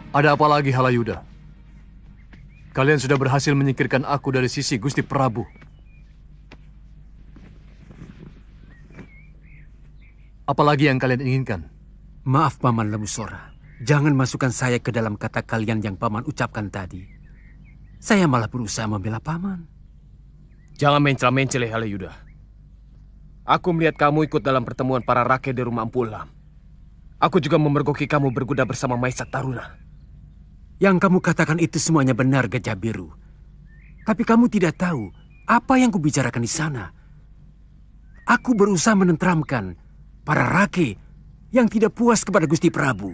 Ada apa lagi, Halayuda? Kalian sudah berhasil menyingkirkan aku dari sisi Gusti Prabu. Apalagi yang kalian inginkan? Maaf, Paman Lembu Sora. Jangan masukkan saya ke dalam kata kalian yang Paman ucapkan tadi. Saya malah berusaha membela Paman. Jangan mencela-mencela, Halayuda. Aku melihat kamu ikut dalam pertemuan para rakyat di rumah Empu Lam. Aku juga memergoki kamu berkuda bersama Mahesa Taruna. Yang kamu katakan itu semuanya benar, Gajah Biru. Tapi kamu tidak tahu apa yang kubicarakan di sana. Aku berusaha menenteramkan para rakyat yang tidak puas kepada Gusti Prabu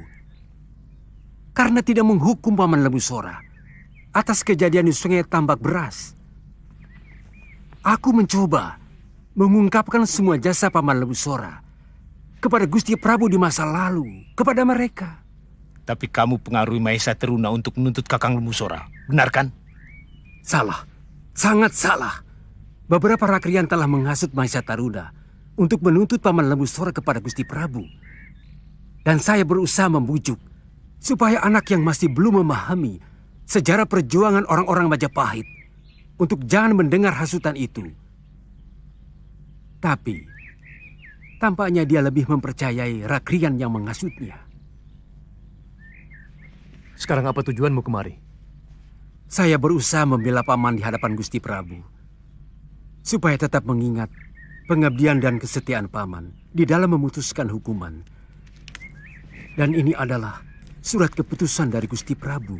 karena tidak menghukum Paman Lembu Sora atas kejadian di Sungai Tambak Beras. Aku mencoba mengungkapkan semua jasa Paman Lembu Sora kepada Gusti Prabu di masa lalu, kepada mereka. Tapi kamu pengaruhi Mahesa Teruna untuk menuntut Kakang Lembu Sora, benar kan? Salah, sangat salah. Beberapa rakyat telah menghasut Mahesa Taruna untuk menuntut Paman Lembu Sora kepada Gusti Prabu. Dan saya berusaha membujuk supaya anak yang masih belum memahami sejarah perjuangan orang-orang Majapahit untuk jangan mendengar hasutan itu. Tapi tampaknya dia lebih mempercayai Rakrian yang menghasutnya. Sekarang apa tujuanmu kemari? Saya berusaha membela Paman di hadapan Gusti Prabu, supaya tetap mengingat pengabdian dan kesetiaan Paman di dalam memutuskan hukuman. Dan ini adalah surat keputusan dari Gusti Prabu.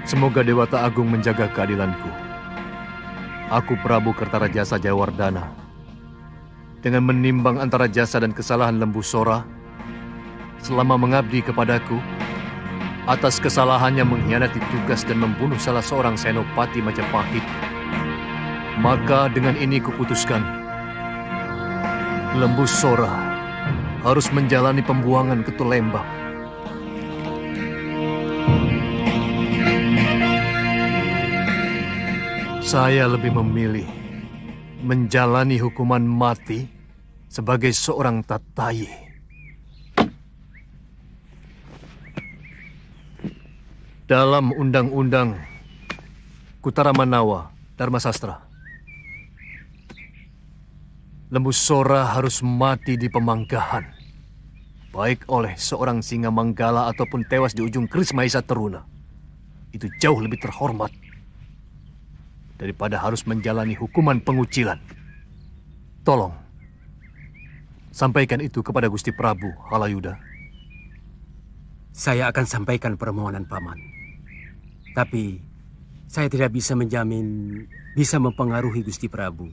Semoga Dewata Agung menjaga keadilanku. Aku Prabu Kertarajasa Jayawardana, dengan menimbang antara jasa dan kesalahan Lembu Sora selama mengabdi kepadaku, atas kesalahannya mengkhianati tugas dan membunuh salah seorang senopati Majapahit, maka dengan ini kuputuskan, Lembu Sora harus menjalani pembuangan ke Tulembang. Saya lebih memilih menjalani hukuman mati sebagai seorang tatayi. Dalam Undang-Undang Kutaramanawa Dharma Sastra, Lembu Sora harus mati di pemanggahan, baik oleh seorang singa manggala ataupun tewas di ujung keris Mahisa Teruna. Itu jauh lebih terhormat daripada harus menjalani hukuman pengucilan. Tolong, sampaikan itu kepada Gusti Prabu, Halayuda. Saya akan sampaikan permohonan Paman. Tapi, saya tidak bisa menjamin bisa mempengaruhi Gusti Prabu.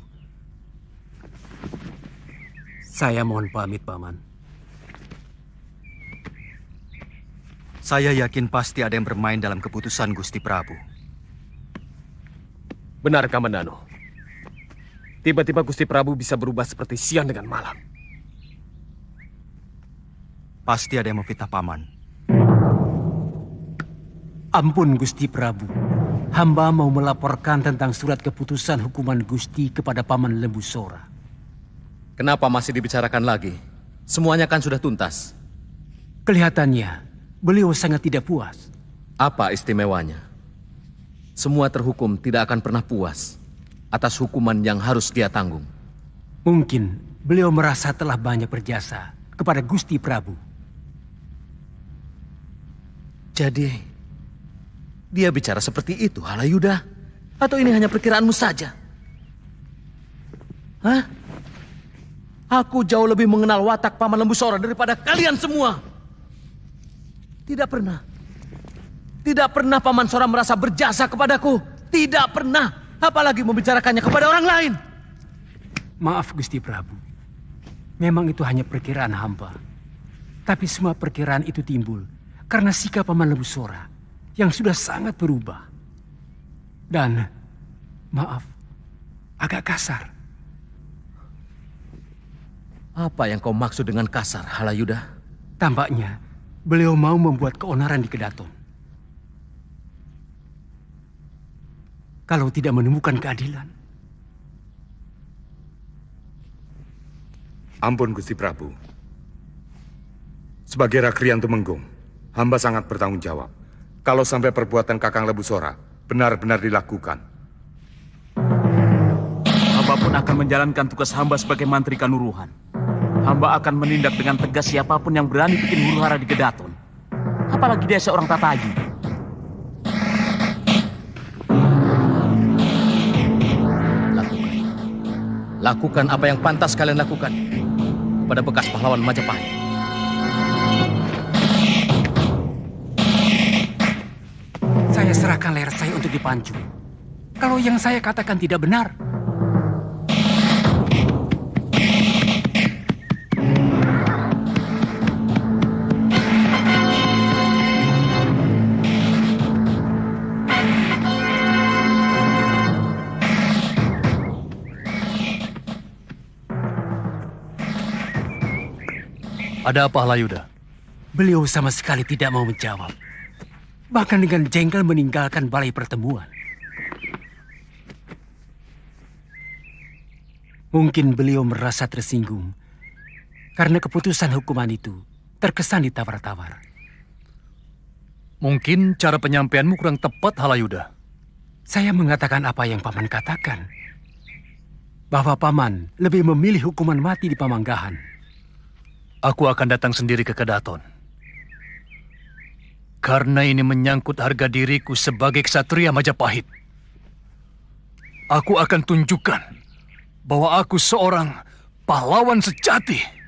Saya mohon pamit, Paman. Saya yakin pasti ada yang bermain dalam keputusan Gusti Prabu. Benar, Kamandano. Tiba-tiba Gusti Prabu bisa berubah seperti siang dengan malam. Pasti ada yang memfitnah Paman. Ampun, Gusti Prabu. Hamba mau melaporkan tentang surat keputusan hukuman Gusti kepada Paman Lembu Sora. Kenapa masih dibicarakan lagi? Semuanya kan sudah tuntas. Kelihatannya, beliau sangat tidak puas. Apa istimewanya? Semua terhukum tidak akan pernah puas atas hukuman yang harus dia tanggung. Mungkin beliau merasa telah banyak berjasa kepada Gusti Prabu. Jadi, dia bicara seperti itu, Halayuda? Atau ini hanya perkiraanmu saja? Hah? Aku jauh lebih mengenal watak Paman Lembu Sora daripada kalian semua. Tidak pernah. Tidak pernah Paman Sora merasa berjasa kepadaku. Tidak pernah. Apalagi membicarakannya kepada orang lain. Maaf, Gusti Prabu. Memang itu hanya perkiraan hamba. Tapi semua perkiraan itu timbul karena sikap Paman Lembu Sora yang sudah sangat berubah. Dan, maaf, agak kasar. Apa yang kau maksud dengan kasar, Halayuda? Tampaknya beliau mau membuat keonaran di Kedaton. Kalau tidak menemukan keadilan. Ampun, Gusti Prabu. Sebagai Rakrian Tumenggung, hamba sangat bertanggung jawab. Kalau sampai perbuatan Kakang Lembu Sora benar-benar dilakukan. Hamba pun akan menjalankan tugas hamba sebagai Mantri Kanuruhan. Hamba akan menindak dengan tegas siapapun yang berani bikin huru-hara di Kedaton. Apalagi dia seorang tatayi. Lakukan apa yang pantas kalian lakukan pada bekas pahlawan Majapahit. Saya serahkan leher saya untuk dipancung. Kalau yang saya katakan tidak benar, ada apa, Halayuda? beliau sama sekali tidak mau menjawab. Bahkan dengan jengkel meninggalkan balai pertemuan. Mungkin beliau merasa tersinggung karena keputusan hukuman itu terkesan ditawar-tawar. Mungkin cara penyampaianmu kurang tepat, Halayuda. Saya mengatakan apa yang Paman katakan. Bahwa Paman lebih memilih hukuman mati di Pamanggahan. Aku akan datang sendiri ke Kedaton. Karena ini menyangkut harga diriku sebagai ksatria Majapahit. Aku akan tunjukkan bahwa aku seorang pahlawan sejati.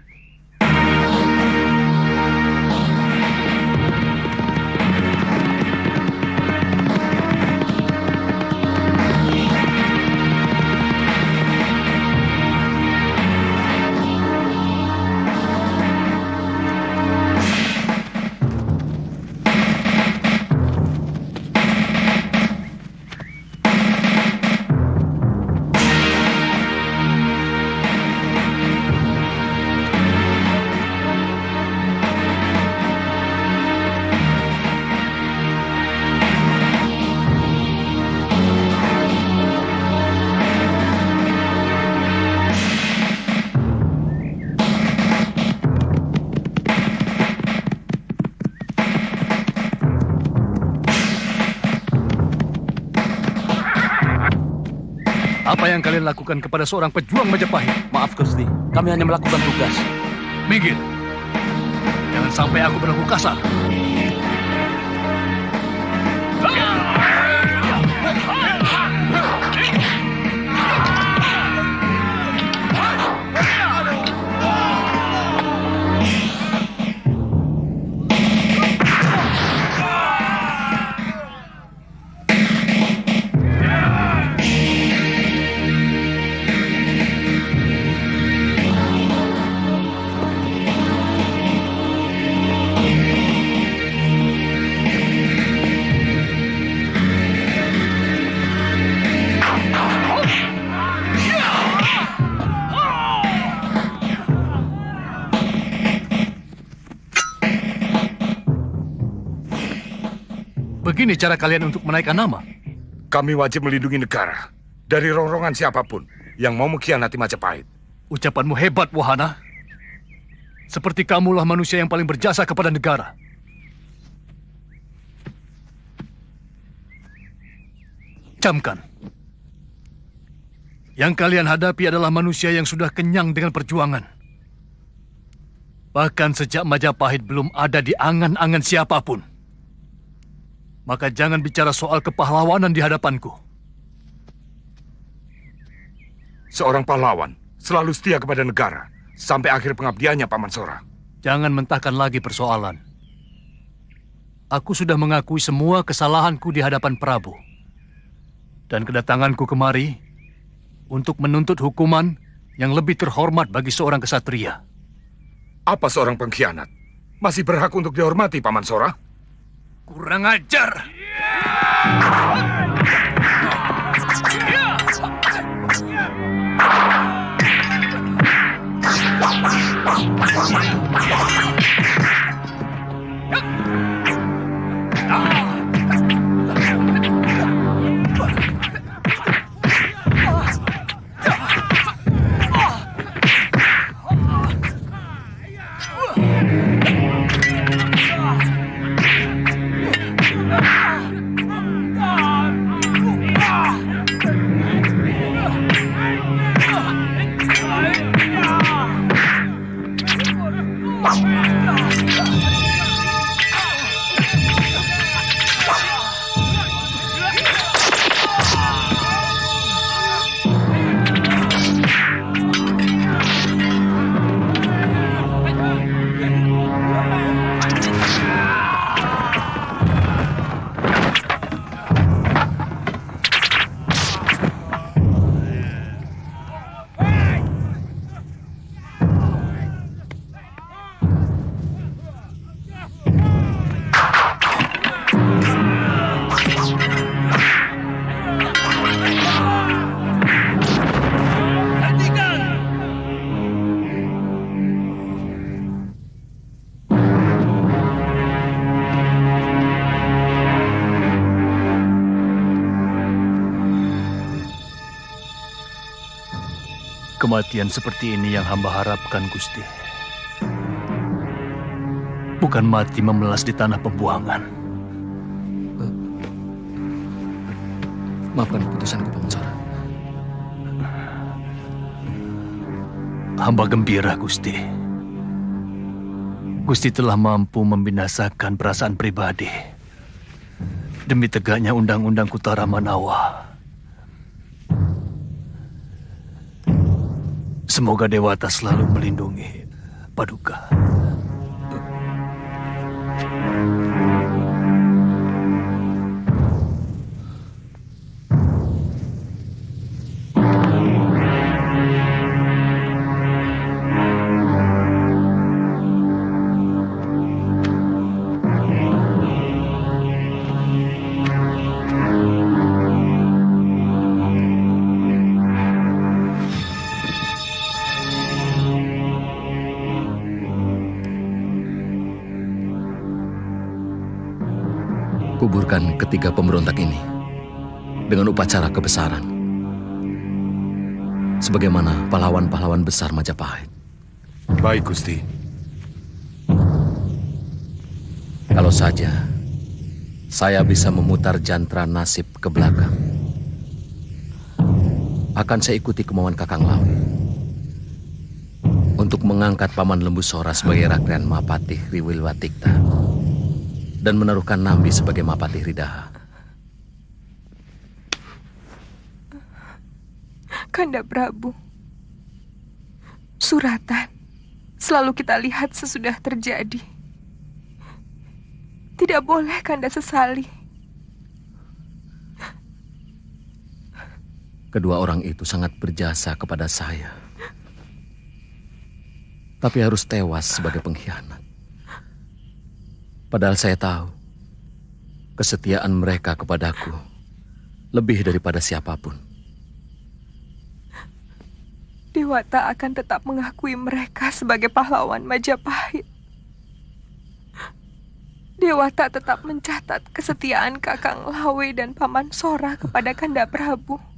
Apa yang kalian lakukan kepada seorang pejuang Majapahit? Maaf, Gusti. Kami hanya melakukan tugas. Minggir. Jangan sampai aku berlaku kasar. Begini cara kalian untuk menaikkan nama? Kami wajib melindungi negara dari rongrongan siapapun yang mau mengkhianati Majapahit. Ucapanmu hebat, Wahana. Seperti kamulah manusia yang paling berjasa kepada negara. Camkan. Yang kalian hadapi adalah manusia yang sudah kenyang dengan perjuangan. Bahkan sejak Majapahit belum ada di angan-angan siapapun. Maka jangan bicara soal kepahlawanan di hadapanku. Seorang pahlawan selalu setia kepada negara sampai akhir pengabdiannya, Paman Sora. Jangan mentahkan lagi persoalan. Aku sudah mengakui semua kesalahanku di hadapan Prabu. Dan kedatanganku kemari untuk menuntut hukuman yang lebih terhormat bagi seorang kesatria. Apa seorang pengkhianat masih berhak untuk dihormati, Paman Sora? Kurang ajar! Kematian seperti ini yang hamba harapkan, Gusti. Bukan mati memelas di tanah pembuangan. Maafkan keputusanku, Paman Sora. Hamba gembira, Gusti. Gusti telah mampu membinasakan perasaan pribadi demi tegaknya undang-undang Kutara Manawa. Semoga Dewata selalu melindungi Paduka. Kuburkan ketiga pemberontak ini dengan upacara kebesaran, sebagaimana pahlawan-pahlawan besar Majapahit. Baik, Gusti. Kalau saja saya bisa memutar jantra nasib ke belakang, akan saya ikuti kemauan Kakang Lawi untuk mengangkat Paman Lembu Sora sebagai Rakrian Mahapatih Riwilwatikta dan menaruhkan Nambi sebagai Mahapatih Ridaha. Kanda Prabu, suratan selalu kita lihat sesudah terjadi. Tidak boleh Kanda sesali. Kedua orang itu sangat berjasa kepada saya, tapi harus tewas sebagai pengkhianat. Padahal saya tahu kesetiaan mereka kepadaku lebih daripada siapapun. Dewata akan tetap mengakui mereka sebagai pahlawan Majapahit. Dewata tetap mencatat kesetiaan Kakang Lawe dan Paman Sora kepada Kanda Prabu.